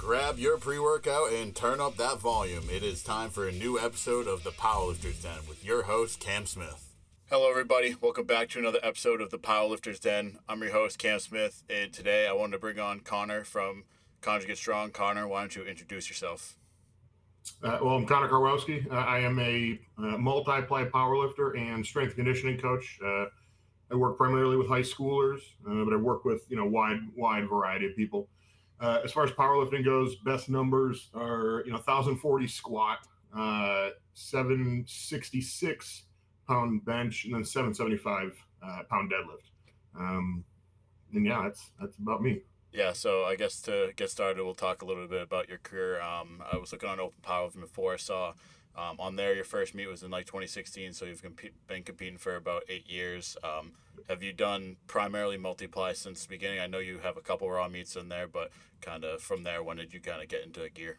grab your pre-workout and turn up that volume. It is time for a new episode of the Powerlifter's Den with your host, Cam Smith. Hello, everybody. Welcome back to another episode of the Powerlifter's Den. I'm your host, Cam Smith, and today I wanted to bring on Connor from Conjugate Strong. Connor, why don't you introduce yourself? I'm Connor Karwowski. I am a multi-ply powerlifter and strength conditioning coach. I work primarily with high schoolers, but I work with wide variety of people. As far as powerlifting goes, best numbers are 1,040 squat, 766 pound bench, and then 775 pound deadlift. And yeah, that's about me. Yeah, so I guess to get started, we'll talk a little bit about your career. I was looking on Open Powerlifting before. I saw on there your first meet was in 2016, so you've been competing for about 8 years. Have you done primarily multiply since the beginning? I know you have a couple raw meets in there, but kind of from there, when did you kind of get into gear?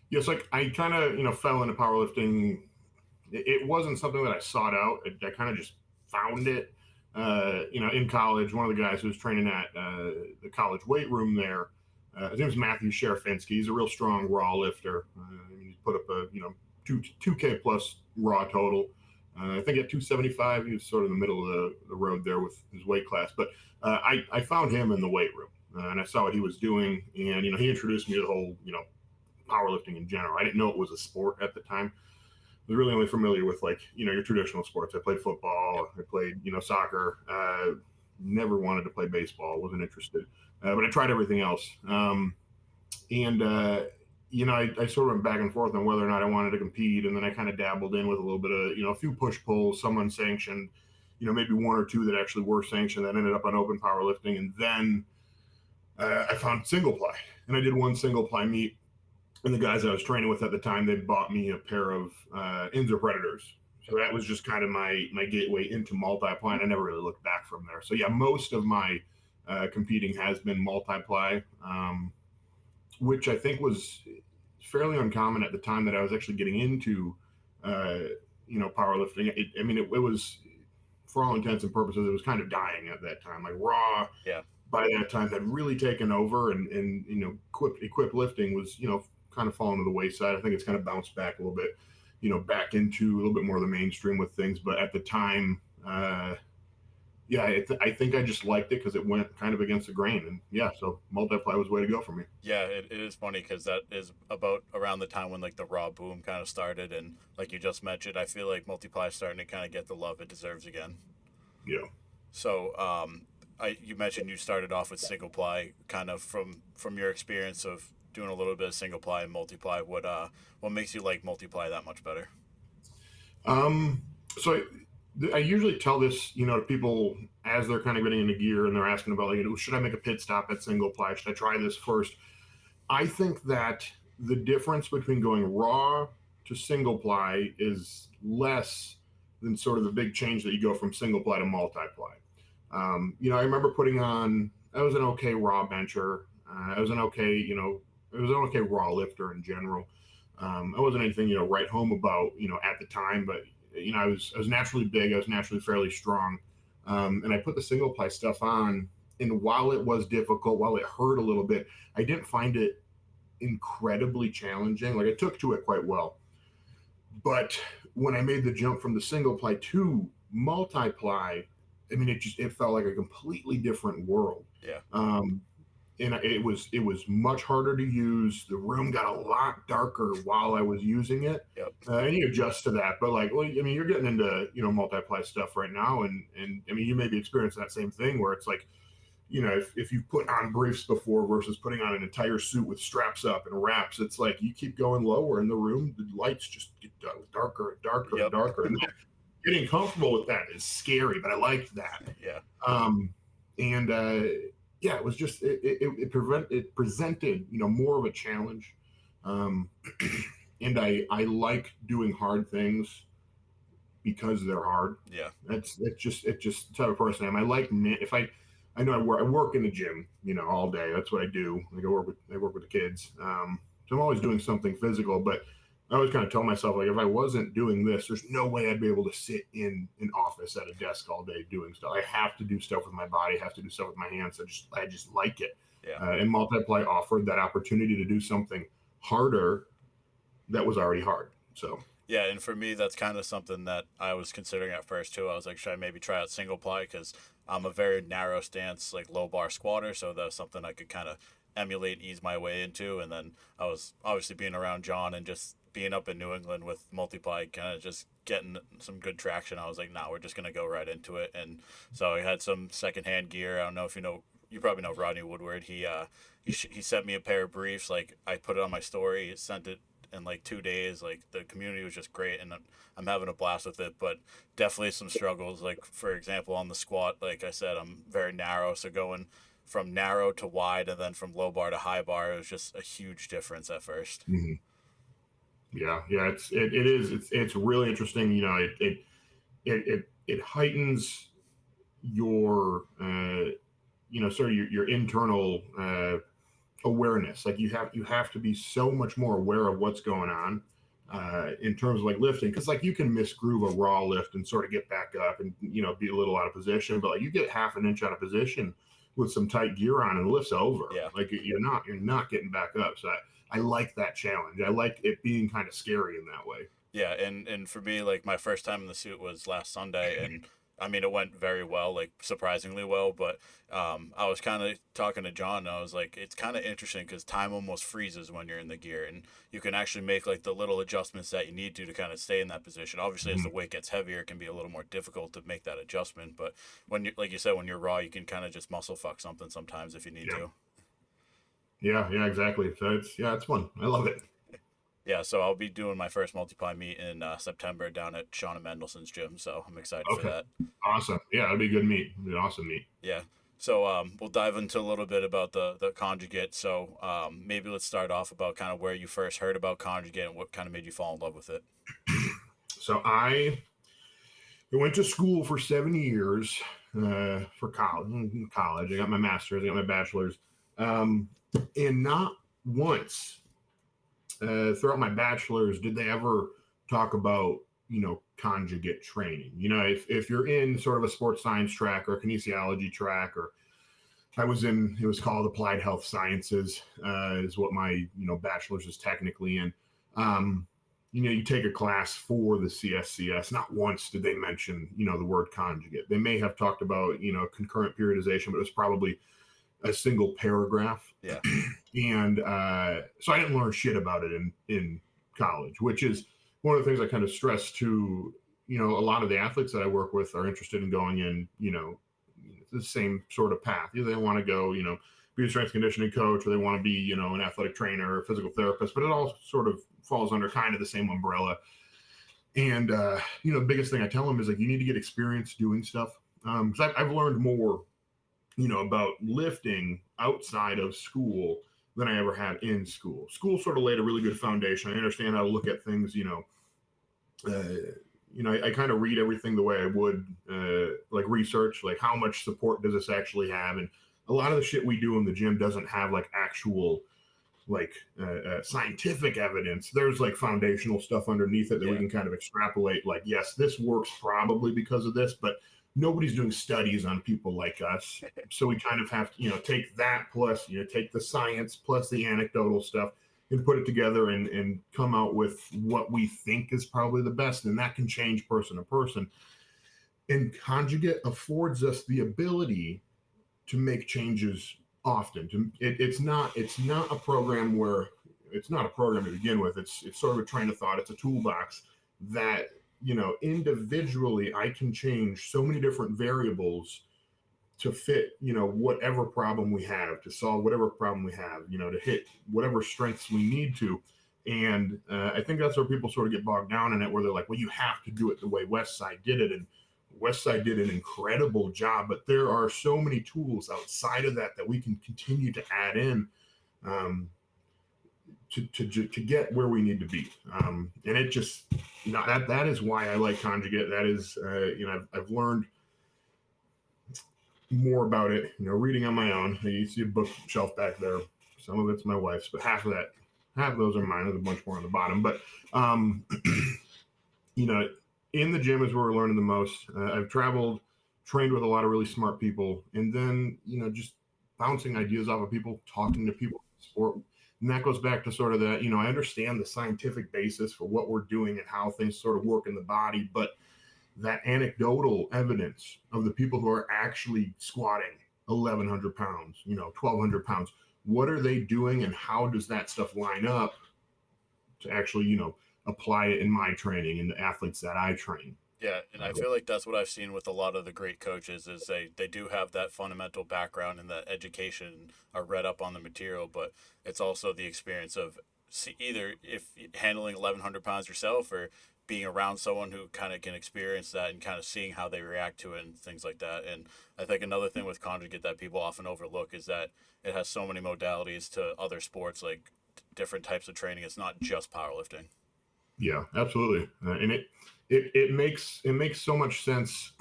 Yes, I kind of fell into powerlifting. It wasn't something that I sought out. I kind of just found it. In college, one of the guys who was training at the college weight room there, his name is Matthew Sharafinsky. He's a real strong raw lifter. He's put up a 2K plus raw total. I think at 275, he was sort of in the middle of the road there with his weight class. But I found him in the weight room, and I saw what he was doing, and he introduced me to the whole powerlifting in general. I didn't know it was a sport at the time. I was really only familiar with your traditional sports. I played football, I played soccer. Never wanted to play baseball, wasn't interested, but I tried everything else. I sort of went back and forth on whether or not I wanted to compete, and then I kind of dabbled in with a little bit of a few push pulls, some unsanctioned, maybe one or two that actually were sanctioned that ended up on open powerlifting, and then I found single ply, and I did one single ply meet. And the guys I was training with at the time, they bought me a pair of Inzer Predators. So that was just kind of my gateway into multiply, and I never really looked back from there. So yeah, most of my competing has been multiply, which I think was fairly uncommon at the time that I was actually getting into, powerlifting. It was, for all intents and purposes, it was kind of dying at that time. Like raw, yeah, by that time had really taken over, and equipped lifting was kind of fallen to the wayside. I think it's kind of bounced back a little bit, back into a little bit more of the mainstream with things. But at the time, I think I just liked it because it went kind of against the grain. And yeah, so multiply was the way to go for me. Yeah, it is funny because that is about around the time when the raw boom kind of started. And like you just mentioned, I feel like multiply is starting to kind of get the love it deserves again. Yeah. So you mentioned you started off with single ply, kind of from your experience of doing a little bit of single ply and multiply. What makes you like multiply that much better? So I usually tell this, to people as they're kind of getting into gear and they're asking about, should I make a pit stop at single ply? Should I try this first? I think that the difference between going raw to single ply is less than sort of the big change that you go from single ply to multiply. I remember I was an okay raw bencher. I was an okay, raw lifter in general. I wasn't anything, write home about, at the time, but, I was naturally big. I was naturally fairly strong. And I put the single ply stuff on, and while it was difficult, while it hurt a little bit, I didn't find it incredibly challenging. Like I took to it quite well. But when I made the jump from the single ply to multiply, it felt like a completely different world. Yeah. And it was much harder to use. The room got a lot darker while I was using it. Yep. And you adjust to that. But you're getting into, multiply stuff right now. And you may be experiencing that same thing where it's like, if you put on briefs before versus putting on an entire suit with straps up and wraps, it's like you keep going lower in the room. The lights just get darker and darker and darker. And getting comfortable with that is scary, but I liked that. Yeah. It was just it presented more of a challenge, and I like doing hard things because they're hard. Yeah, it's just the type of person I am. I like if I know I work in the gym all day. That's what I do. I work with the kids. So I'm always doing something physical, but I always kind of tell myself, if I wasn't doing this, there's no way I'd be able to sit in an office at a desk all day doing stuff. I have to do stuff with my body, have to do stuff with my hands. I just like it. Yeah. And multiply offered that opportunity to do something harder that was already hard. So Yeah, and for me, that's kind of something that I was considering at first too. I was like, should I maybe try out single ply? Because I'm a very narrow stance, like low bar squatter, so that was something I could kind of emulate, ease my way into. And then I was obviously being around John and just being up in New England with multiply, kind of just getting some good traction. I was like, nah, we're just gonna go right into it. And so I had some secondhand gear. I don't know if you know. You probably know Rodney Woodward. He sent me a pair of briefs. Like I put it on my story, sent it in like 2 days. Like the community was just great, and I'm having a blast with it. But definitely some struggles. Like for example, on the squat, like I said, I'm very narrow, so going from narrow to wide and then from low bar to high bar, it was just a huge difference at first. mhm. Yeah, it is it's really interesting. You know, it heightens your sort of your internal awareness. Like you have to be so much more aware of what's going on in terms of like lifting, because like you can misgroove a raw lift and sort of get back up and be a little out of position, but like you get half an inch out of position with some tight gear on and the lift's over. Yeah. Like you're not getting back up. So I like that challenge. I like it being kind of scary in that way. Yeah, and for me, like my first time in the suit was last Sunday, and I mean it went very well, like surprisingly well. But I was kind of talking to John, and I was like, it's kind of interesting because time almost freezes when you're in the gear, and you can actually make like the little adjustments that you need to kind of stay in that position. Obviously, as the weight gets heavier, it can be a little more difficult to make that adjustment. But when you, like you said, when you're raw, you can kind of just muscle fuck something sometimes if you need Yeah, to. yeah, exactly. So it's fun. I love it. Yeah, so I'll be doing my first multiply meet in September down at Shauna Mendelson's gym, so I'm excited for Okay, that. awesome. Yeah, that'd be a good meet. It'd be an awesome meet. Yeah. So we'll dive into a little bit about the conjugate. So maybe let's start off about kind of where you first heard about conjugate and what kind of made you fall in love with it. So I went to school for 7 years for college. College, I got my master's, I got my bachelor's, um, and not once throughout my bachelor's did they ever talk about conjugate training. If you're in sort of a sports science track or a kinesiology track, or I was in, it was called applied health sciences, is what my bachelor's is technically in. Um, you take a class for the CSCS. Not once did they mention the word conjugate. They may have talked about concurrent periodization, but it was probably a single paragraph. Yeah. And so I didn't learn shit about it in college, which is one of the things I kind of stress to a lot of the athletes that I work with are interested in going in the same sort of path. Either they want to go be a strength conditioning coach, or they want to be an athletic trainer or physical therapist, but it all sort of falls under kind of the same umbrella. And the biggest thing I tell them is like you need to get experience doing stuff, because I've learned more about lifting outside of school than I ever had in school. School sort of laid a really good foundation. I understand how to look at things, I kind of read everything the way I would like research, like how much support does this actually have? And a lot of the shit we do in the gym doesn't have like actual like scientific evidence. There's like foundational stuff underneath it that we Yeah. can kind of extrapolate, like, yes, this works probably because of this, but nobody's doing studies on people like us. So we kind of have to take that plus take the science plus the anecdotal stuff and put it together and come out with what we think is probably the best, and that can change person to person. And conjugate affords us the ability to make changes often. It's not a program where it's not a program to begin with. It's sort of a train of thought. It's a toolbox that individually I can change so many different variables to fit whatever problem we have, to solve whatever problem we have, to hit whatever strengths we need to. And I think that's where people sort of get bogged down in it, where they're like, well, you have to do it the way Westside did it, and Westside did an incredible job, but there are so many tools outside of that that we can continue to add in um, to get where we need to be. And it just that is why I like conjugate. That is I've learned more about it reading on my own. You see a bookshelf back there. Some of it's my wife's, but half of those are mine. There's a bunch more on the bottom, but you know in the gym is where we're learning the most. I've traveled, trained with a lot of really smart people, and then just bouncing ideas off of people, talking to people in sport. And that goes back to sort of that, I understand the scientific basis for what we're doing and how things sort of work in the body, but that anecdotal evidence of the people who are actually squatting 1,100 pounds, 1,200 pounds, what are they doing and how does that stuff line up to actually, apply it in my training and the athletes that I train? Yeah, and I feel like that's what I've seen with a lot of the great coaches is they do have that fundamental background and that education are read up on the material, but it's also the experience of either if handling 1,100 pounds yourself or being around someone who kind of can experience that and kind of seeing how they react to it and things like that. And I think another thing with Conjugate that people often overlook is that it has so many modalities to other sports, like different types of training. It's not just powerlifting. Yeah, absolutely. And it makes so much sense,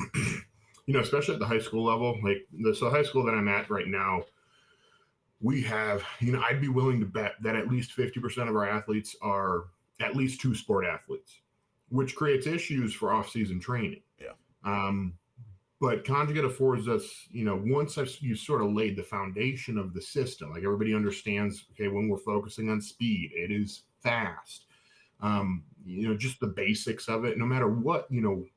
especially at the high school level. Like the high school that I'm at right now, we have, I'd be willing to bet that at least 50% of our athletes are at least two sport athletes, which creates issues for off-season training. Yeah. Um, but Conjugate affords us, once you sort of laid the foundation of the system, like everybody understands, okay, when we're focusing on speed, it is fast. Just the basics of it, no matter what,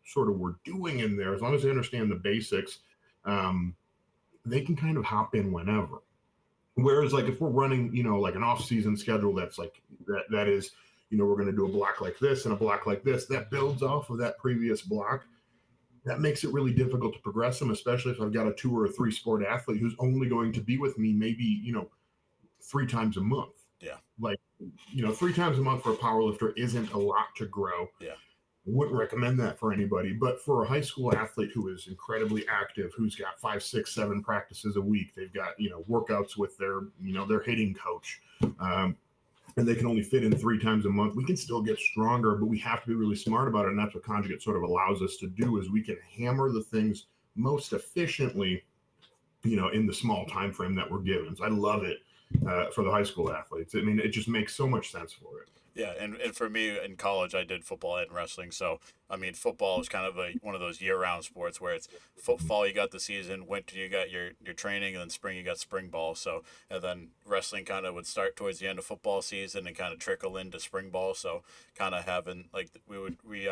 sort of we're doing in there, as long as they understand the basics, they can kind of hop in whenever. Whereas like if we're running, like an off-season schedule that's like that is, we're going to do a block like this and a block like this, that builds off of that previous block. That makes it really difficult to progress them, especially if I've got a 2 or a 3 sport athlete who's only going to be with me maybe, 3 times a month. Yeah. Like, 3 times a month for a powerlifter isn't a lot to grow. Yeah. Wouldn't recommend that for anybody, but for a high school athlete who is incredibly active, who's got 5, 6, 7 practices a week, they've got workouts with their hitting coach, and they can only fit in 3 times a month. We can still get stronger, but we have to be really smart about it, and that's what Conjugate sort of allows us to do. Is we can hammer the things most efficiently, in the small time frame that we're given. So I love it for the high school athletes. I mean, it just makes so much sense for it. Yeah, and for me in college, I did football and wrestling. So I mean, football is kind of one of those year-round sports where it's fall you got the season, winter you got your training, and then spring you got spring ball. So and then wrestling kind of would start towards the end of football season and kind of trickle into spring ball. So kind of having like we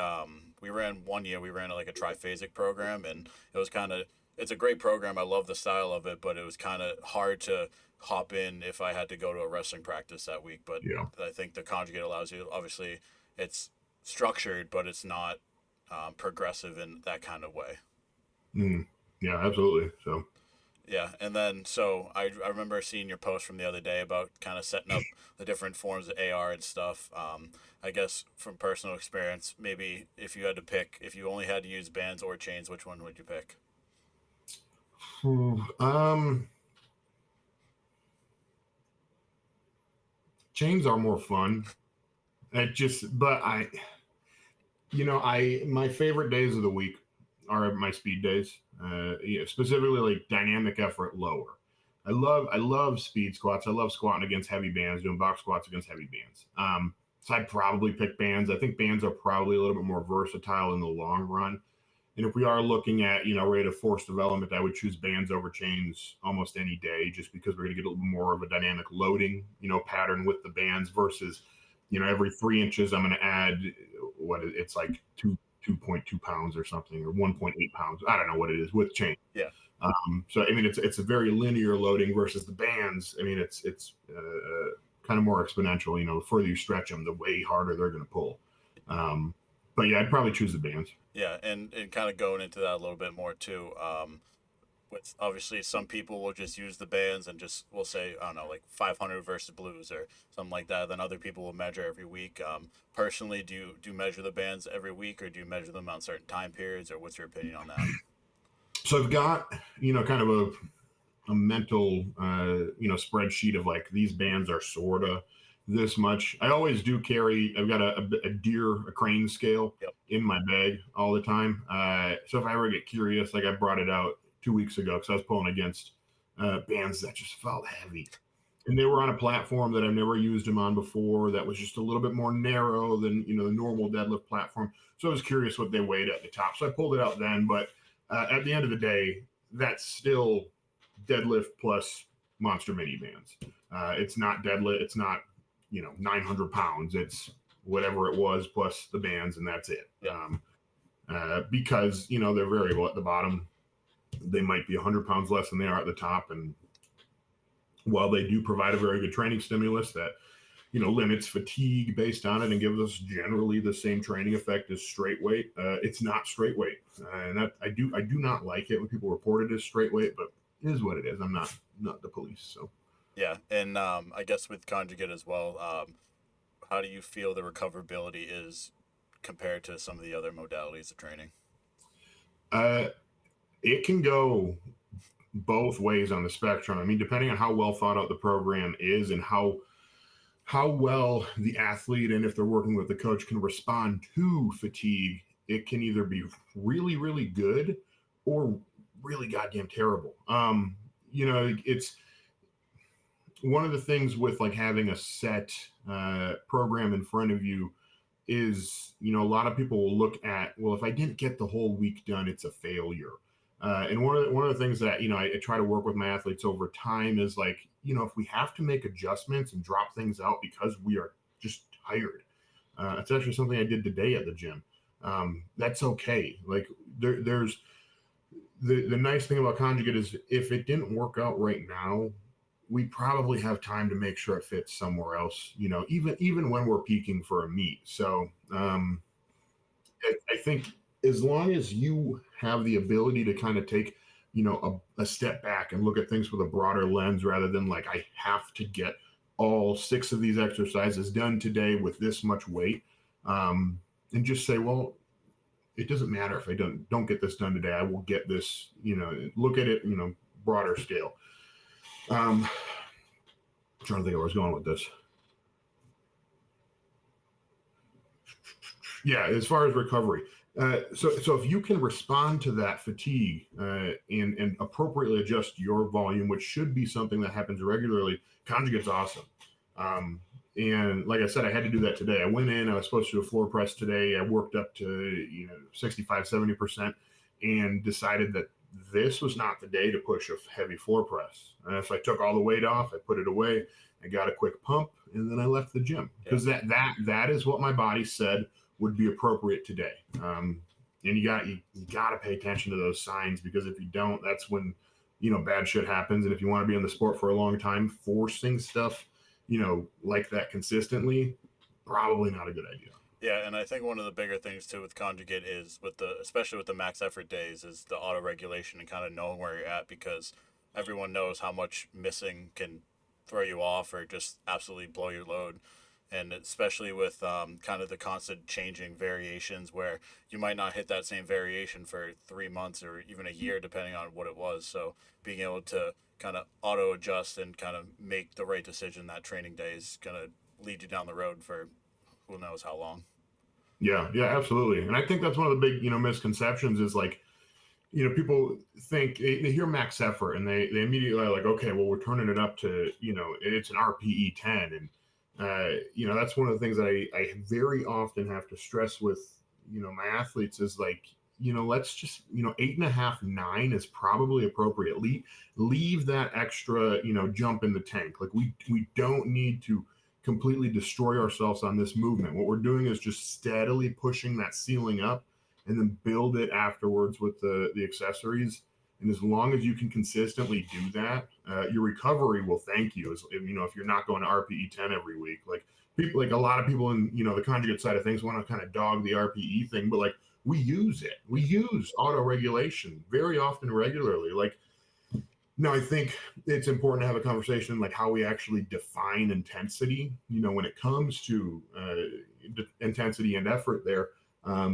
ran one year we ran like a triphasic program, and it was kind of it's a great program. I love the style of it, but it was kind of hard to hop in if I had to go to a wrestling practice that week. But Yeah. I think the Conjugate allows you. Obviously, it's structured, but it's not progressive in that kind of way. Yeah, absolutely. So Yeah, and then so I remember seeing your post from the other day about kind of setting up the different forms of AR and stuff. I guess from personal experience, maybe if you had to pick, if you only had to use bands or chains, which one would you pick? um chains are more fun. But I my favorite days of the week are my speed days. Specifically like dynamic effort lower. I love speed squats. I love squatting against heavy bands, doing box squats against heavy bands. So I'd probably pick bands. I think bands are probably a little bit more versatile in the long run. And if we are looking at, rate of force development, I would choose bands over chains almost any day, just because we're going to get a little more of a dynamic loading, pattern with the bands versus, every 3 inches, I'm going to add it's like 2.2 pounds or something, or 1.8 pounds. I don't know what it is with chain. Yeah. So, I mean, it's a very linear loading versus the bands. I mean, it's kind of more exponential, the further you stretch them, the way harder they're going to pull. But yeah, I'd probably choose the bands. Yeah, and kind of going into that a little bit more too. With obviously some people will just use the bands and just will say I don't know like 500 versus blues or something like that. Then other people will measure every week. Personally, do you measure the bands every week or do you measure them on certain time periods or what's your opinion on that? So I've got, kind of a mental, spreadsheet of like these bands are sort of this much. I always do carry, I've got a crane scale Yep. in my bag all the time. So if I ever get curious, like I brought it out 2 weeks ago because I was pulling against bands that just felt heavy. And they were on a platform that I've never used them on before that was just a little bit more narrow than, the normal deadlift platform. So I was curious what they weighed at the top. So I pulled it out then. But at the end of the day, that's still deadlift plus monster mini bands. It's not deadlift. It's not 900 pounds. It's whatever it was plus the bands, and that's it. Yeah. Because they're variable at the bottom. They might be 100 pounds less than they are at the top, and while they do provide a very good training stimulus that limits fatigue based on it and gives us generally the same training effect as straight weight, it's not straight weight, and that I do not like it when people report it as straight weight, but it is what it is. I'm not the police, so. Yeah, and I guess with Conjugate as well, how do you feel the recoverability is compared to some of the other modalities of training? uh, it can go both ways on the spectrum. I mean, depending on how well thought out the program is and how well the athlete and if they're working with the coach can respond to fatigue, it can either be really, really good or really goddamn terrible. It's one of the things with like having a set program in front of you is, a lot of people will look at, well, if I didn't get the whole week done, it's a failure. And one of the things that I try to work with my athletes over time is like, if we have to make adjustments and drop things out because we are just tired, it's actually something I did today at the gym. That's okay. Like there's the nice thing about Conjugate is if it didn't work out right now, we probably have time to make sure it fits somewhere else. Even when we're peaking for a meet. So I think as long as you have the ability to kind of take, a step back and look at things with a broader lens rather than like, I have to get all 6 of these exercises done today with this much weight. And just say, well, it doesn't matter if I don't get this done today. I will get this, look at it, broader scale. I'm trying to think of where I was going with this. Yeah, as far as recovery. So if you can respond to that fatigue and appropriately adjust your volume, which should be something that happens regularly, Conjugate's awesome. And like I said, I had to do that today. I went in, I was supposed to do a floor press today. I worked up to 65, 70% and decided that this was not the day to push a heavy floor press. So I took all the weight off, I put it away, I got a quick pump, and then I left the gym because that is what my body said would be appropriate today. And you got to pay attention to those signs, because if you don't, that's when bad shit happens. And if you want to be in the sport for a long time, forcing stuff like that consistently, probably not a good idea. Yeah, and I think one of the bigger things too with Conjugate is especially with the max effort days, is the auto regulation and kind of knowing where you're at, because everyone knows how much missing can throw you off or just absolutely blow your load. And especially with kind of the constant changing variations where you might not hit that same variation for 3 months or even a year, depending on what it was. So being able to kind of auto adjust and kind of make the right decision that training day is going to lead you down the road for who knows how long. Yeah, absolutely. And I think that's one of the big, misconceptions is like, people think they hear max effort and they immediately are like, okay, well, we're turning it up to, it's an RPE 10. And, that's one of the things that I very often have to stress with, my athletes is like, let's just, 8.5, 9 is probably appropriate. Leave that extra, jump in the tank. Like we don't need to completely destroy ourselves on this movement. What we're doing is just steadily pushing that ceiling up and then build it afterwards with the accessories. And as long as you can consistently do that, your recovery will thank you. If you're not going to RPE 10 every week, like people, like a lot of people in, the Conjugate side of things want to kind of dog the RPE thing, but like we use it. We use auto regulation very often, regularly. Like, no, I think it's important to have a conversation like how we actually define intensity, when it comes to intensity and effort there.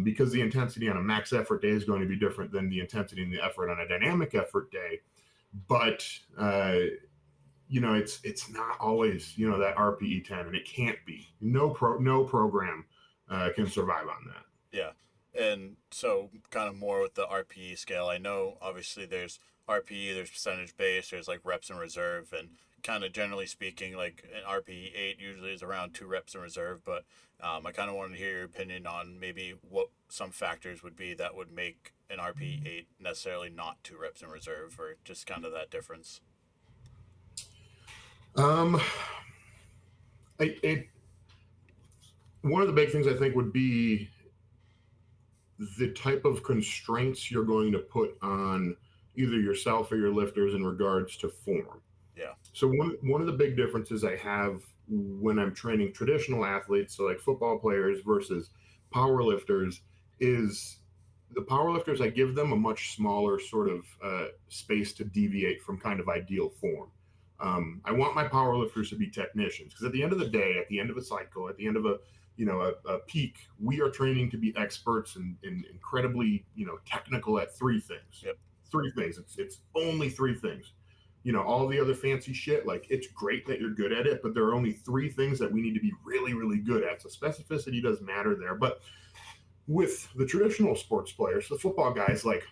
Because the intensity on a max effort day is going to be different than the intensity and the effort on a dynamic effort day. But, it's not always, that RPE 10, and it can't be. No program can survive on that. Yeah. And so kind of more with the RPE scale, I know obviously there's RPE, there's percentage base, there's like reps in reserve, and kind of generally speaking, like an RPE 8 usually is around 2 reps in reserve. But I kind of wanted to hear your opinion on maybe what some factors would be that would make an RPE 8 necessarily not 2 reps in reserve, or just kind of that difference. Um, it one of the big things I think would be the type of constraints you're going to put on either yourself or your lifters in regards to form. Yeah. So one of the big differences I have when I'm training traditional athletes, so like football players versus power lifters, is the power lifters, I give them a much smaller sort of space to deviate from kind of ideal form. I want my power lifters to be technicians because at the end of the day, at the end of a cycle, at the end of a peak, we are training to be experts and incredibly technical at three things. Yep. Three things. It's only three things. All the other fancy shit, like it's great that you're good at it, but there are only three things that we need to be really, really good at. So specificity does matter there. But with the traditional sports players, the football guys, like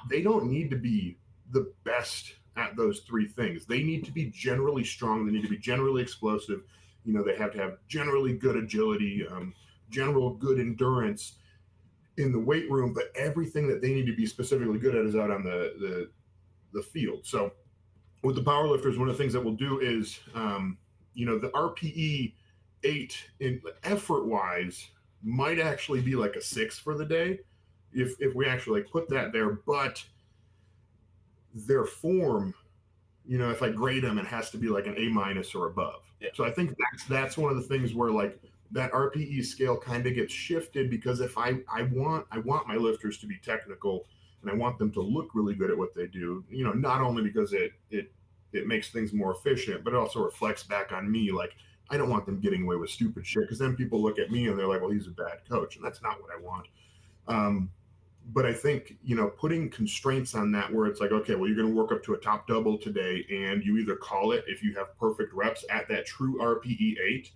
they don't need to be the best at those three things. They need to be generally strong. They need to be generally explosive. They have to have generally good agility, general good endurance in the weight room, but everything that they need to be specifically good at is out on the field. So with the power lifters, one of the things that we'll do is, the RPE 8 in effort wise might actually be like a 6 for the day if we actually like put that there, but their form, if I grade them, it has to be like an A minus or above. Yeah. So I think that's one of the things where like that RPE scale kind of gets shifted because if I want my lifters to be technical and I want them to look really good at what they do, not only because it makes things more efficient, but it also reflects back on me. Like I don't want them getting away with stupid shit because then people look at me and they're like, well, he's a bad coach, and that's not what I want. But I think, putting constraints on that where it's like, okay, well, you're going to work up to a top double today, and you either call it if you have perfect reps at that true RPE 8,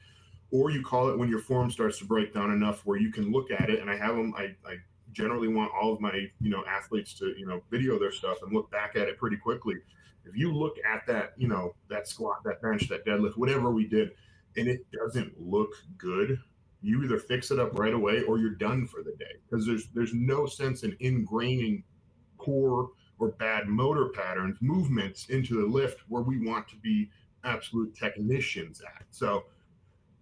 or you call it when your form starts to break down enough where you can look at it. And I have them, I generally want all of my, athletes to, video their stuff and look back at it pretty quickly. If you look at that, that squat, that bench, that deadlift, whatever we did, and it doesn't look good, you either fix it up right away or you're done for the day because there's no sense in ingraining poor or bad motor patterns, movements into the lift where we want to be absolute technicians at. So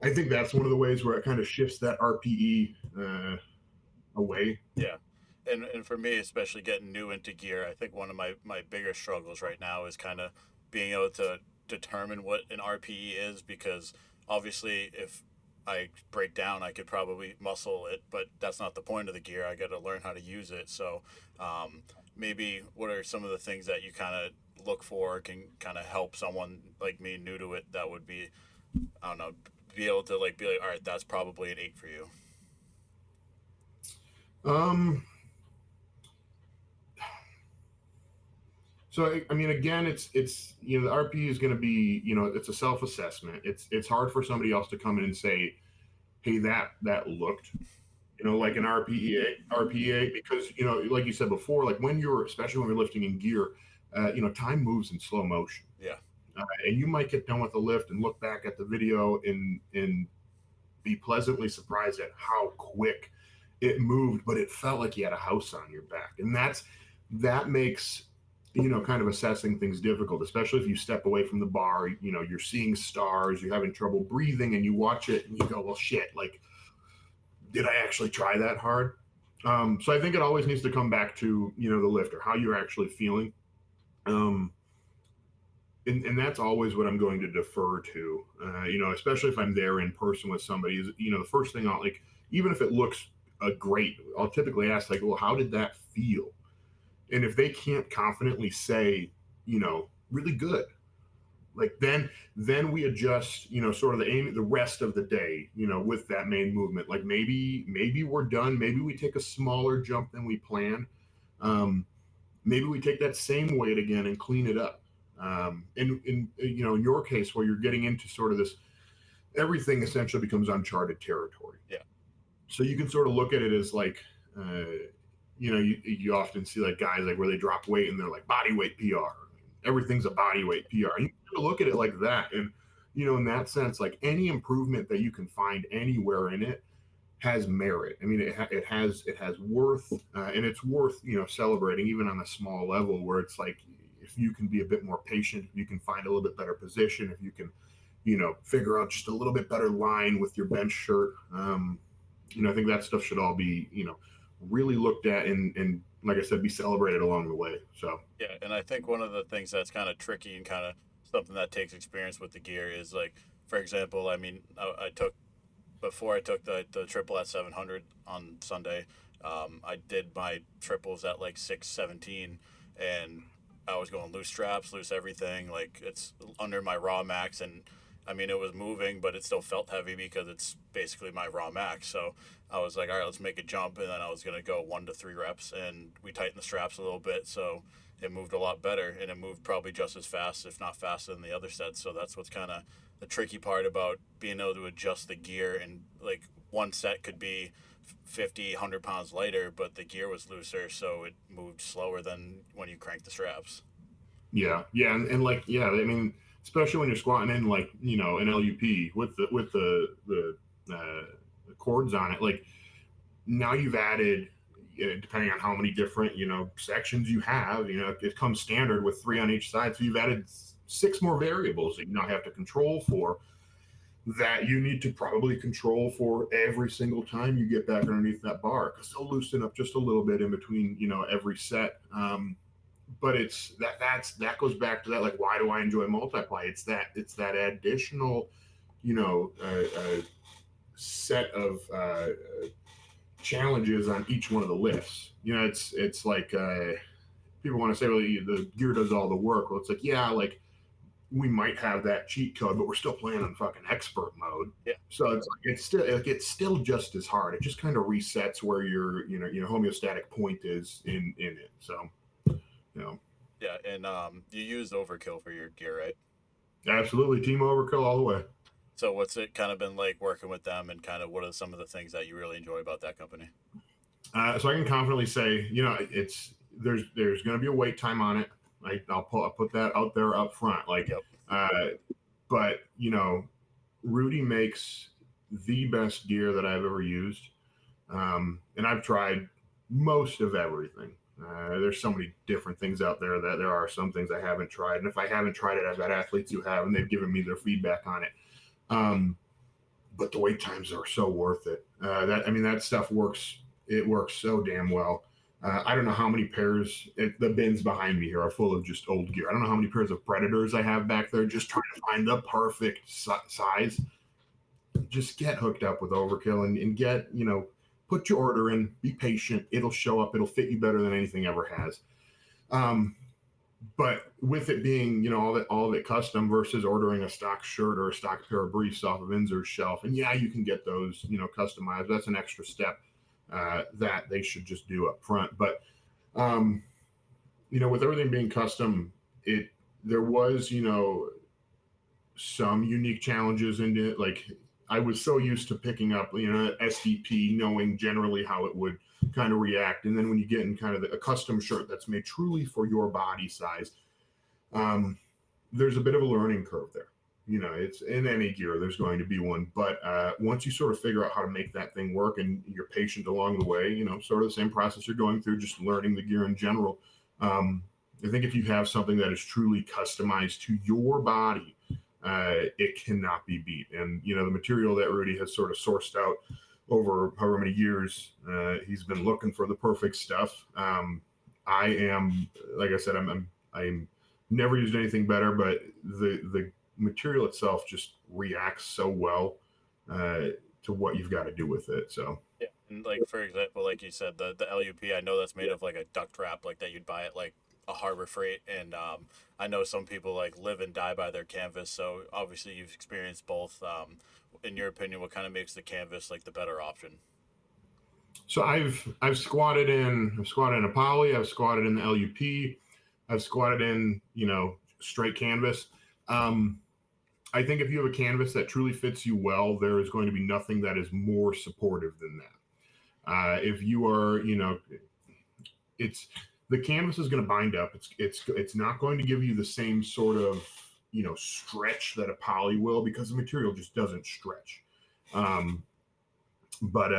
I think that's one of the ways where it kind of shifts that RPE away. Yeah. And for me, especially getting new into gear, I think one of my bigger struggles right now is kind of being able to determine what an RPE is because obviously if I break down, I could probably muscle it, but that's not the point of the gear. I got to learn how to use it. So maybe what are some of the things that you kind of look for can kind of help someone like me new to it that would be, I don't know, be able to be like, all right, that's probably an 8 for you. Um, So I mean, again, it's the RP is going to be it's a self assessment. It's hard for somebody else to come in and say, hey, that looked like an RPA because like you said before, like when you're especially when you're lifting in gear, time moves in slow motion. Yeah. And you might get done with the lift and look back at the video and be pleasantly surprised at how quick it moved, but it felt like you had a house on your back, and that makes kind of assessing things difficult, especially if you step away from the bar, you're seeing stars, you're having trouble breathing, and you watch it and you go, well, shit, like, did I actually try that hard? So I think it always needs to come back to, the lifter, how you're actually feeling. And that's always what I'm going to defer to, especially if I'm there in person with somebody is, the first thing I'll like, even if it looks great, I'll typically ask like, well, how did that feel? And if they can't confidently say, really good, like then we adjust, sort of the aim, the rest of the day, with that main movement. Like maybe we're done. Maybe we take a smaller jump than we planned. Maybe we take that same weight again and clean it up. In your case where you're getting into sort of this, everything essentially becomes uncharted territory. Yeah. So you can sort of look at it as like, you often see like guys like where they drop weight and they're like body weight PR. Everything's a body weight PR. You can look at it like that. And, in that sense, like any improvement that you can find anywhere in it has merit. I mean, it has worth, and it's worth, celebrating even on a small level where it's like, if you can be a bit more patient, if you can find a little bit better position, if you can, figure out just a little bit better line with your bench shirt. I think that stuff should all be, really looked at and like I said, be celebrated along the way. So Yeah, and I think one of the things that's kind of tricky and kind of something that takes experience with the gear is like, for example, I mean, I took before I took the triple at 700 on Sunday. I did my triples at like 617, and I was going loose straps, loose everything. Like it's under my raw max, and I mean it was moving, but it still felt heavy because it's basically my raw max. So I was like, all right, let's make a jump, and then I was gonna go 1 to 3 reps, and we tightened the straps a little bit, so it moved a lot better, and it moved probably just as fast, if not faster, than the other sets. So that's what's kind of the tricky part about being able to adjust the gear. And like one set could be 50, 100 pounds lighter, but the gear was looser, so it moved slower than when you crank the straps. yeah, and like yeah, I mean, especially when you're squatting in like an LUP with the cords on it, like now you've added, depending on how many different sections you have, it comes standard with 3 on each side, so you've added 6 more variables that you now have to control for, that you need to probably control for every single time you get back underneath that bar, because they'll loosen up just a little bit in between every set. But it's that goes back to that, like, why do I enjoy multiply? It's that additional set of challenges on each one of the lifts. It's like people want to say, well, the gear does all the work. Well, it's like, yeah, like we might have that cheat code, but we're still playing on fucking expert mode. Yeah. So it's still just as hard. It just kind of resets where your homeostatic point is in it. So Yeah, and you used Overkill for your gear, right? absolutely, team Overkill all the way. So what's it kind of been like working with them, and kind of what are some of the things that you really enjoy about that company? So I can confidently say, there's going to be a wait time on it. I'll put that out there up front. Like, Yep. but Rudy makes the best gear that I've ever used, and I've tried most of everything. There's so many different things out there that there are some things I haven't tried, and if I haven't tried it, I've got athletes who have, and they've given me their feedback on it. But the wait times are so worth it. That stuff works. It works so damn well. I don't know how many pairs. The bins behind me here are full of just old gear. I don't know how many pairs of Predators I have back there, just trying to find the perfect size. Just get hooked up with Overkill and get, put your order in. Be patient. It'll show up. It'll fit you better than anything ever has. But with it being, all of it custom versus ordering a stock shirt or a stock pair of briefs off of Inzer's shelf, and yeah, you can get those, customized. That's an extra step that they should just do up front. But with everything being custom, there was, some unique challenges in it. Like, I was so used to picking up, SDP, knowing generally how it would kind of react. And then when you get in kind of a custom shirt that's made truly for your body size, there's a bit of a learning curve there. It's in any gear, there's going to be one. But once you sort of figure out how to make that thing work and you're patient along the way, sort of the same process you're going through, just learning the gear in general. I think if you have something that is truly customized to your body, it cannot be beat. And, the material that Rudy has sort of sourced out over however many years, he's been looking for the perfect stuff. I am, like I said, I'm never used anything better, but the material itself just reacts so well to what you've got to do with it. So Yeah, and like for example, like you said, the LUP, I know that's made of like a duct wrap, like that you'd buy at like a Harbor Freight, and I know some people like live and die by their canvas. So obviously you've experienced both. In your opinion, what kind of makes the canvas like the better option? So I've squatted in a poly, I've squatted in the LUP, I've squatted in straight canvas. I think if you have a canvas that truly fits you well, there is going to be nothing that is more supportive than that. If you are, it's the canvas is going to bind up. It's not going to give you the same sort of stretch that a poly will, because the material just doesn't stretch. But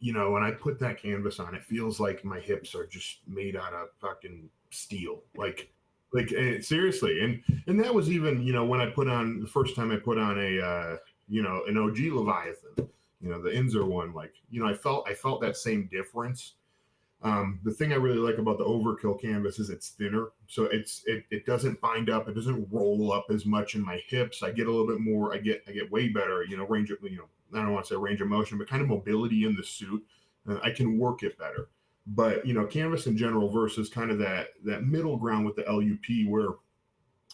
when I put that canvas on, it feels like my hips are just made out of fucking steel. Like Like seriously, and that was even when I put on the first time I put on a an OG Leviathan, the Inzer one. Like I felt that same difference. The thing I really like about the Overkill canvas is it's thinner, so it doesn't bind up, it doesn't roll up as much in my hips. I get a little bit more. I get way better, range of I don't want to say range of motion, but kind of mobility in the suit. I can work it better. But canvas in general versus kind of that middle ground with the LUP where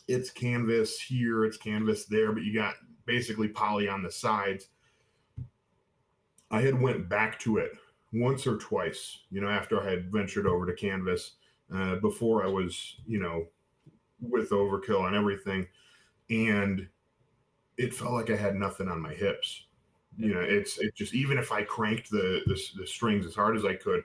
it's canvas here, it's canvas there, but you got basically poly on the sides. I had went back to it once or twice, after I had ventured over to canvas, before I was, with Overkill and everything, and it felt like I had nothing on my hips. It just, even if I cranked the strings as hard as I could,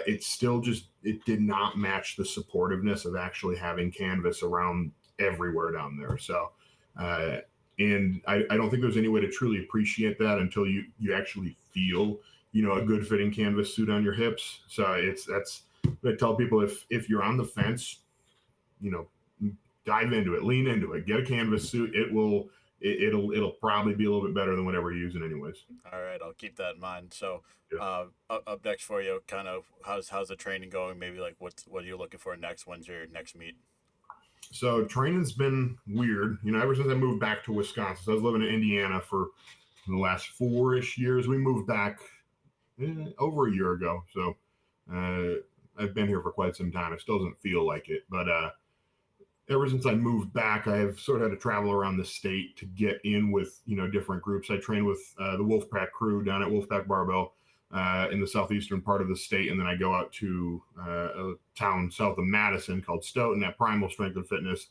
it still just, it did not match the supportiveness of actually having canvas around everywhere down there. So, and I don't think there's any way to truly appreciate that until you actually feel a good fitting canvas suit on your hips. So that's I tell people, if you're on the fence, you know dive into it, lean into it, get a canvas suit. It'll probably be a little bit better than whatever you're using anyways. All right, I'll keep that in mind. So, Yeah. up next for you, kind of how's the training going? Maybe like what are you looking for next? When's your next meet? So training's been weird, ever since I moved back to Wisconsin. So I was living in Indiana for the last 4-ish years. We moved back over a year ago. So I've been here for quite some time. It still doesn't feel like it, but ever since I moved back, I have sort of had to travel around the state to get in with different groups. I train with the Wolfpack crew down at Wolfpack Barbell in the southeastern part of the state, and then I go out to a town south of Madison called Stoughton at Primal Strength and Fitness,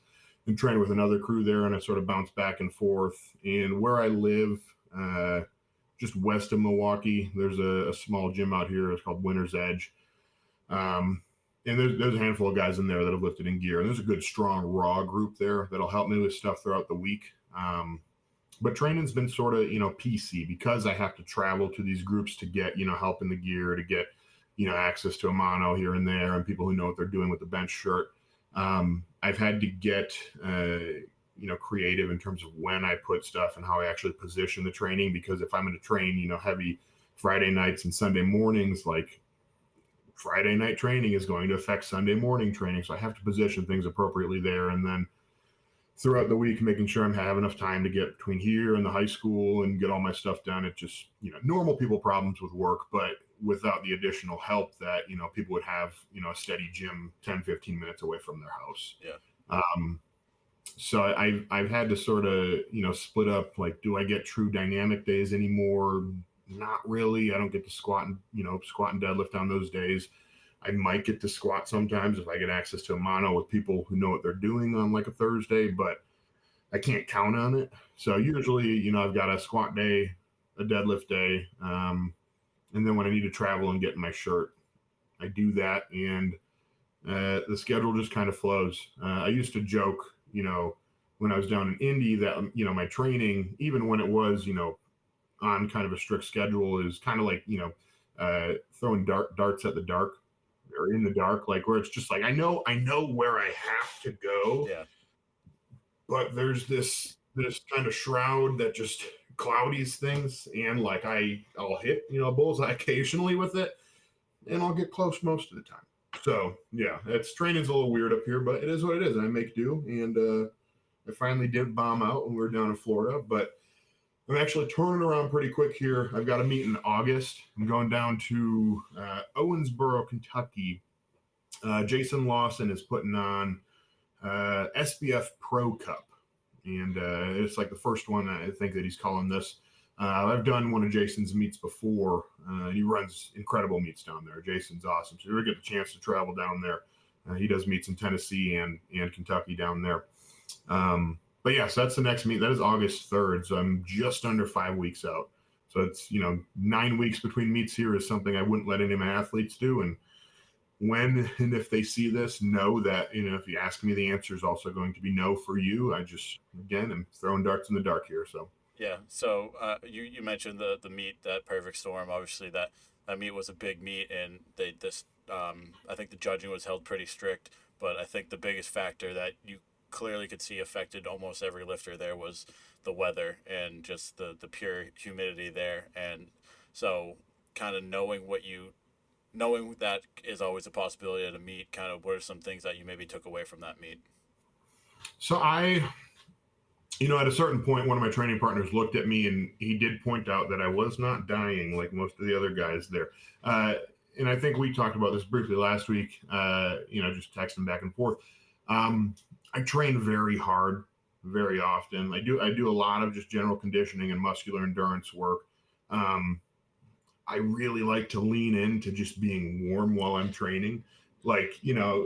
and train with another crew there, and I sort of bounce back and forth. And where I live, just west of Milwaukee, there's a small gym out here. It's called Winter's Edge. And there's a handful of guys in there that have lifted in gear, and there's a good strong raw group there that'll help me with stuff throughout the week. But training's been sort of PC because I have to travel to these groups to get help in the gear, to get access to a mono here and there, and people who know what they're doing with the bench shirt. I've had to get creative in terms of when I put stuff and how I actually position the training, because if I'm going to train heavy Friday nights and Sunday mornings, like Friday night training is going to affect Sunday morning training. So I have to position things appropriately there. And then throughout the week, making sure I have enough time to get between here and the high school and get all my stuff done. It just, normal people problems with work, but without the additional help that, people would have, a steady gym 10, 15 minutes away from their house. Yeah. So I've had to sort of, split up, like, do I get true dynamic days anymore? Not really. I don't get to squat and deadlift on those days. I might get to squat sometimes if I get access to a mono with people who know what they're doing on like a Thursday, but I can't count on it. So usually, I've got a squat day, a deadlift day, and then when I need to travel and get in my shirt, I do that, and the schedule just kind of flows. I used to joke, when I was down in Indy, that my training, even when it was on kind of a strict schedule, is kind of like throwing darts at the dark, or in the dark, like where it's just like I know where I have to go, Yeah. but there's this kind of shroud that just cloudies things, and like I'll hit a bullseye occasionally with it, and I'll get close most of the time. So yeah, it's training's a little weird up here, but it is what it is. I make do, and I finally did bomb out when we were down in Florida, but I'm actually turning around pretty quick here. I've got a meet in August. I'm going down to Owensboro, Kentucky. Jason Lawson is putting on SBF Pro Cup, and it's like the first one I think that he's calling this. I've done one of Jason's meets before. He runs incredible meets down there. Jason's awesome. So you get the chance to travel down there. He does meets in Tennessee and Kentucky down there. But yeah, so that's the next meet. That is August 3rd. So I'm just under 5 weeks out. So it's, 9 weeks between meets here is something I wouldn't let any of my athletes do. And when and if they see this, know that, if you ask me, the answer is also going to be no for you. I just, again, am throwing darts in the dark here. So. Yeah. So you mentioned the meet, that Perfect Storm. Obviously, that meet was a big meet, and I think the judging was held pretty strict. but I think the biggest factor that you clearly could see affected almost every lifter there was the weather and just the pure humidity there. And so, kind of knowing that is always a possibility at a meet, kind of what are some things that you maybe took away from that meet? So at a certain point, one of my training partners looked at me and he did point out that I was not dying like most of the other guys there. And I think we talked about this briefly last week, just texting back and forth. I train very hard, very often. I do a lot of just general conditioning and muscular endurance work. Um, I really like to lean into just being warm while I'm training. Like,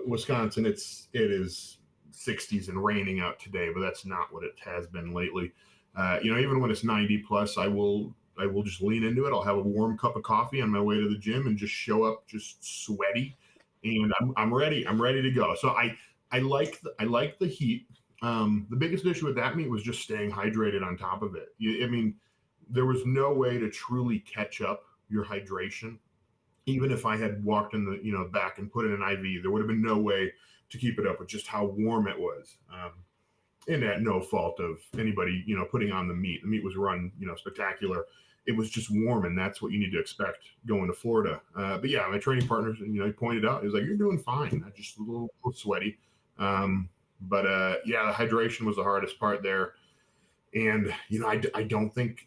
Wisconsin, it is 60s and raining out today, but that's not what it has been lately. Even when it's 90 plus, I will just lean into it. I'll have a warm cup of coffee on my way to the gym and just show up just sweaty, and I'm ready. I'm ready to go. So I like the heat. The biggest issue with that meet was just staying hydrated on top of it. I mean, there was no way to truly catch up your hydration. Even if I had walked in the back and put in an IV, there would have been no way to keep it up with just how warm it was. And at no fault of anybody, putting on the meet. The meet was run, spectacular. It was just warm, and that's what you need to expect going to Florida. But yeah, my training partners, he pointed out, he was like, "You're doing fine. I'm just a little sweaty." But yeah, the hydration was the hardest part there. And I don't think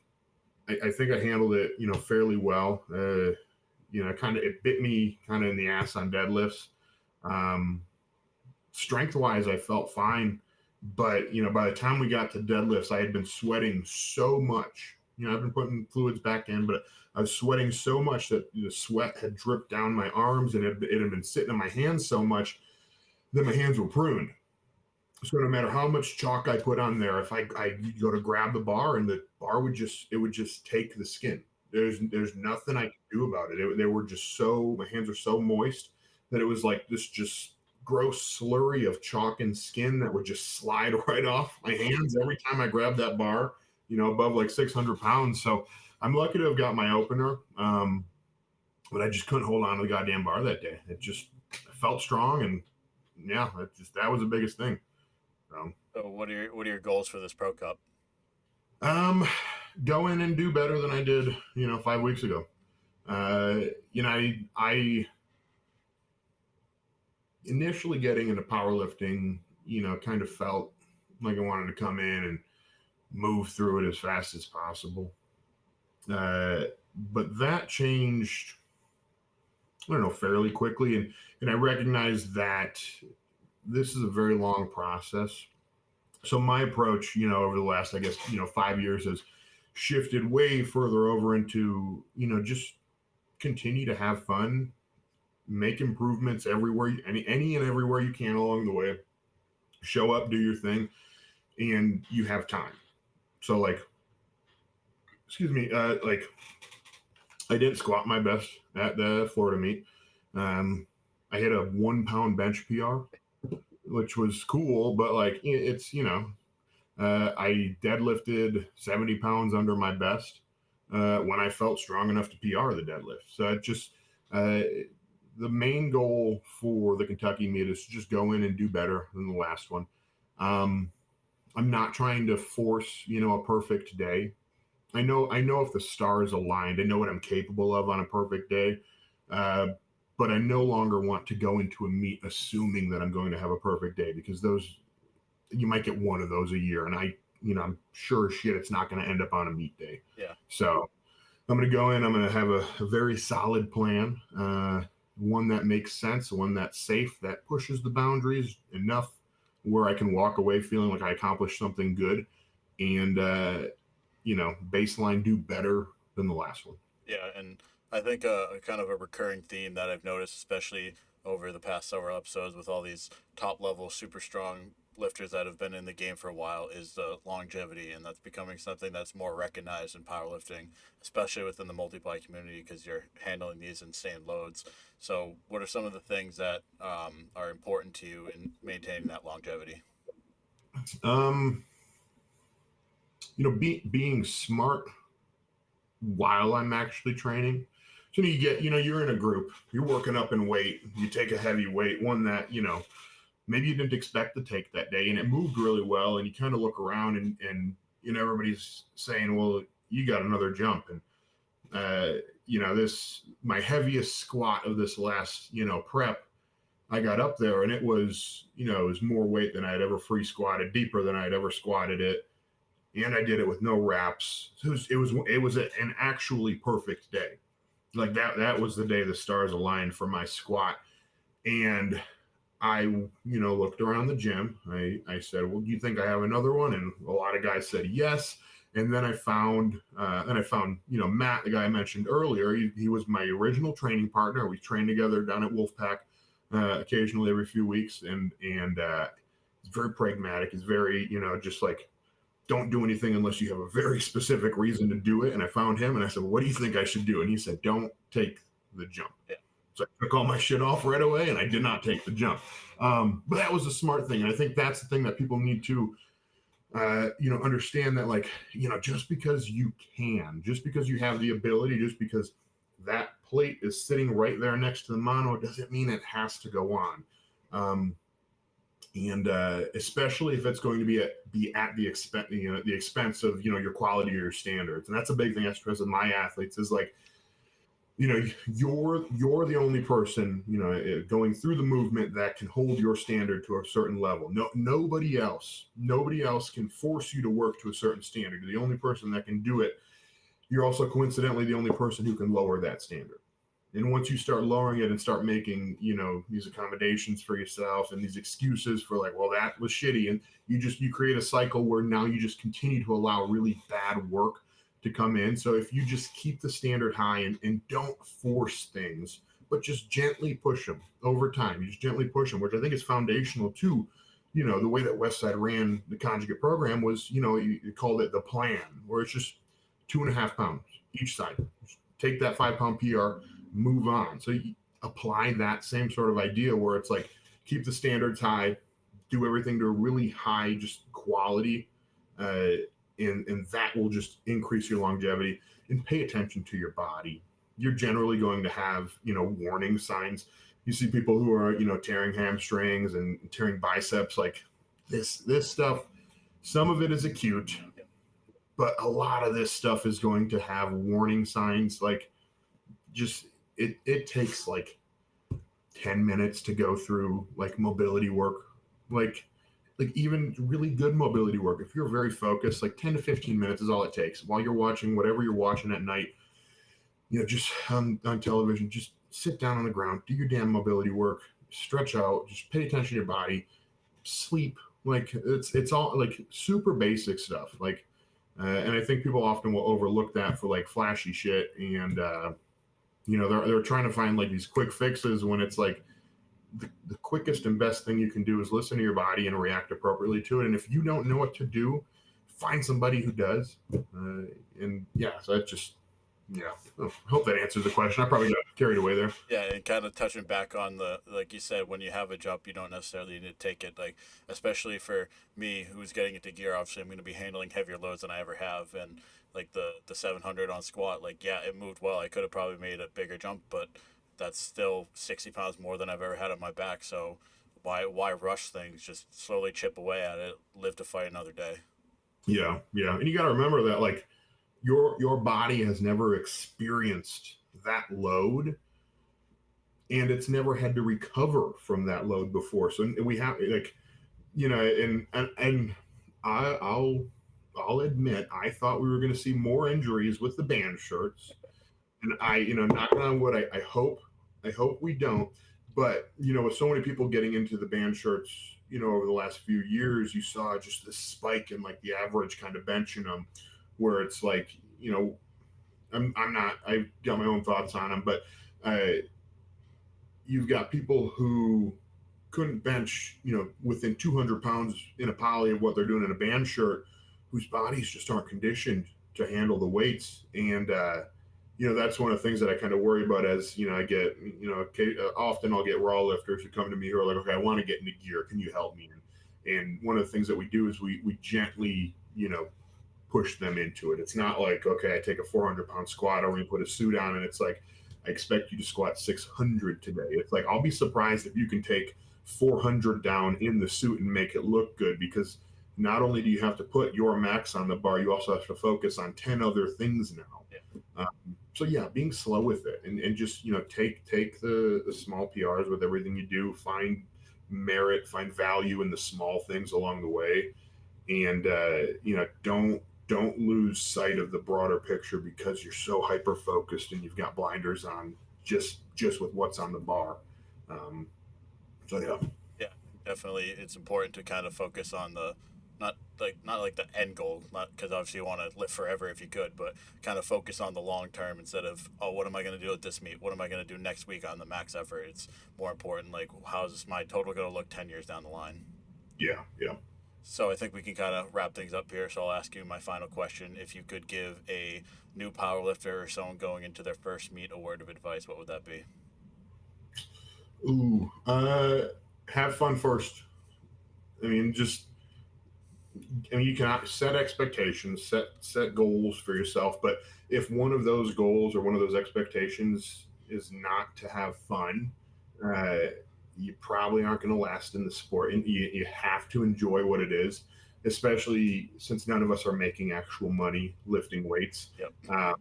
I think I handled it, fairly well. It bit me kind of in the ass on deadlifts. Um, Strength wise, I felt fine, but by the time we got to deadlifts, I had been sweating so much. I've been putting fluids back in, but I was sweating so much that the sweat had dripped down my arms, and it had been sitting in my hands so much that my hands were pruned. So no matter how much chalk I put on there, if I go to grab the bar, and the bar would just take the skin. There's nothing I could do about it. They were just my hands were so moist that it was like this just gross slurry of chalk and skin that would just slide right off my hands every time I grabbed that bar, above like 600 pounds. So I'm lucky to have got my opener. But I just couldn't hold on to the goddamn bar that day. It just felt strong, and yeah, that was the biggest thing. So what are your goals for this Pro Cup? Um, go in and do better than I did, 5 weeks ago. I initially getting into powerlifting, kind of felt like I wanted to come in and move through it as fast as possible. But that changed, I don't know, fairly quickly, and I recognized that this is a very long process. So my approach, over the last, I guess, 5 years has shifted way further over into, just continue to have fun, make improvements everywhere, any and everywhere you can along the way. Show up, do your thing, and you have time. So like, excuse me, like I didn't squat my best at the Florida meet. I hit a 1 pound bench PR, which was cool, but like it's I deadlifted 70 pounds under my best when I felt strong enough to PR the deadlift. So it just the main goal for the Kentucky meet is to just go in and do better than the last one. I'm not trying to force a perfect day. I know if the stars aligned, I know what I'm capable of on a perfect day. But I no longer want to go into a meet assuming that I'm going to have a perfect day, because you might get one of those a year, and I'm sure as shit it's not going to end up on a meet day. Yeah. So I'm going to go in. I'm going to have a very solid plan, one that makes sense, one that's safe, that pushes the boundaries enough where I can walk away feeling like I accomplished something good, and baseline do better than the last one. Yeah, and I think a kind of a recurring theme that I've noticed, especially over the past several episodes with all these top level, super strong lifters that have been in the game for a while, is the longevity, and that's becoming something that's more recognized in powerlifting, especially within the multiply community, because you're handling these insane loads. So, what are some of the things that are important to you in maintaining that longevity? Um, being smart while I'm actually training. So you get, you're in a group, you're working up in weight, you take a heavy weight, one that, maybe you didn't expect to take that day, and it moved really well. And you kind of look around, and everybody's saying, well, you got another jump. And this, my heaviest squat of this last prep, I got up there, and it was more weight than I'd ever free squatted, deeper than I'd ever squatted it, and I did it with no wraps. So it was an actually perfect day. Like that was the day the stars aligned for my squat. And I looked around the gym. I said, well, do you think I have another one? And a lot of guys said yes. And then I found Matt, the guy I mentioned earlier. He was my original training partner. We trained together down at Wolfpack occasionally every few weeks, and he's very pragmatic. He's very just like, don't do anything unless you have a very specific reason to do it. And I found him, and I said, well, what do you think I should do? And he said, don't take the jump. Yeah. So I took all my shit off right away, and I did not take the jump. But that was a smart thing. And I think that's the thing that people need to understand, that like, just because you can, just because you have the ability, just because that plate is sitting right there next to the mono, doesn't mean it has to go on. And especially if it's going to be at the expense of your quality or your standards. And that's a big thing I stress with my athletes, is like, you're the only person going through the movement that can hold your standard to a certain level. Nobody else can force you to work to a certain standard. You're the only person that can do it. You're also coincidentally the only person who can lower that standard. And once you start lowering it and start making, these accommodations for yourself and these excuses for like, well, that was shitty, and you create a cycle where now you just continue to allow really bad work to come in. So if you just keep the standard high and don't force things, but just gently push them over time, you just gently push them, which I think is foundational to, the way that Westside ran the Conjugate program was, you called it the plan, where it's just 2.5 pounds each side. Just take that 5-pound PR, move on. So you apply that same sort of idea where it's like, keep the standards high, do everything to a really high just quality, and that will just increase your longevity. And pay attention to your body. You're generally going to have warning signs. You see people who are tearing hamstrings and tearing biceps, like this stuff. Some of it is acute, but a lot of this stuff is going to have warning signs. Like, just it takes like 10 minutes to go through like mobility work, like even really good mobility work. If you're very focused, like 10 to 15 minutes is all it takes while you're watching whatever you're watching at night, just on television. Just sit down on the ground, do your damn mobility work, stretch out, just pay attention to your body, sleep. Like it's all like super basic stuff. Like, and I think people often will overlook that for like flashy shit. And, they're trying to find like these quick fixes when it's like the quickest and best thing you can do is listen to your body and react appropriately to it. And if you don't know what to do, find somebody who does. And yeah, so it's just, yeah, I hope that answers the question. I probably got carried away there. Yeah, and kind of touching back on the, like you said, when you have a jump, you don't necessarily need to take it. Like, especially for me, who's getting into gear, obviously I'm going to be handling heavier loads than I ever have. And like the 700 on squat, like, yeah, it moved well. I could have probably made a bigger jump, but that's still 60 pounds more than I've ever had on my back. So why rush things? Just slowly chip away at it, live to fight another day. Yeah. And you got to remember that, like, your body has never experienced that load, and it's never had to recover from that load before. So we have, like, and I'll admit, I thought we were going to see more injuries with the band shirts, and knocking on wood, I hope we don't. But with so many people getting into the band shirts, over the last few years, you saw just this spike in like the average kind of benching them, where it's like, I've got my own thoughts on them, but you've got people who couldn't bench, within 200 pounds in a poly of what they're doing in a band shirt, whose bodies just aren't conditioned to handle the weights. And, that's one of the things that I kind of worry about as, I get, often I'll get raw lifters who come to me who are like, okay, I want to get into gear. Can you help me? And one of the things that we do is we gently, push them into it. It's not like, okay, I take a 400-pound squat or we put a suit on and it's like, I expect you to squat 600 today. It's like, I'll be surprised if you can take 400 down in the suit and make it look good, because not only do you have to put your max on the bar, you also have to focus on 10 other things now. Yeah. So yeah, being slow with it, and just take the small PRs with everything you do. Find merit, find value in the small things along the way, and don't lose sight of the broader picture because you're so hyper focused and you've got blinders on just with what's on the bar. Um, so yeah. Yeah, definitely. It's important to kind of focus on the not like the end goal, not because obviously you want to live forever if you could, but kind of focus on the long term instead of, oh, what am I going to do at this meet? What am I going to do next week on the max effort? It's more important like, how's my total going to look 10 years down the line? Yeah, yeah. So I think we can kind of wrap things up here. So I'll ask you my final question: if you could give a new powerlifter or someone going into their first meet a word of advice, what would that be? Ooh, have fun first. I mean, just you can set expectations, set goals for yourself. But if one of those goals or one of those expectations is not to have fun, uh, you probably aren't going to last in the sport. And you have to enjoy what it is, especially since none of us are making actual money lifting weights. Yep.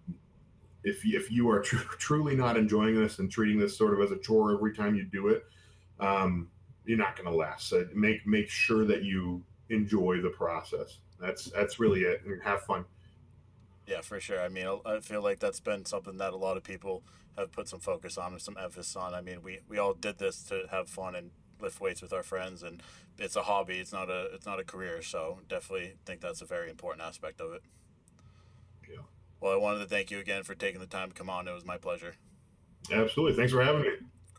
If you are truly not enjoying this and treating this sort of as a chore every time you do it, you're not going to last. So make sure that you enjoy the process. That's really it. And have fun. Yeah, for sure. I mean, I feel like that's been something that a lot of people have put some focus on and some emphasis on. I mean, we all did this to have fun and lift weights with our friends, and it's a hobby. It's not a career. So definitely think that's a very important aspect of it. Yeah, Well, I wanted to thank you again for taking the time to come on. It was my pleasure. absolutely. Thanks for having me.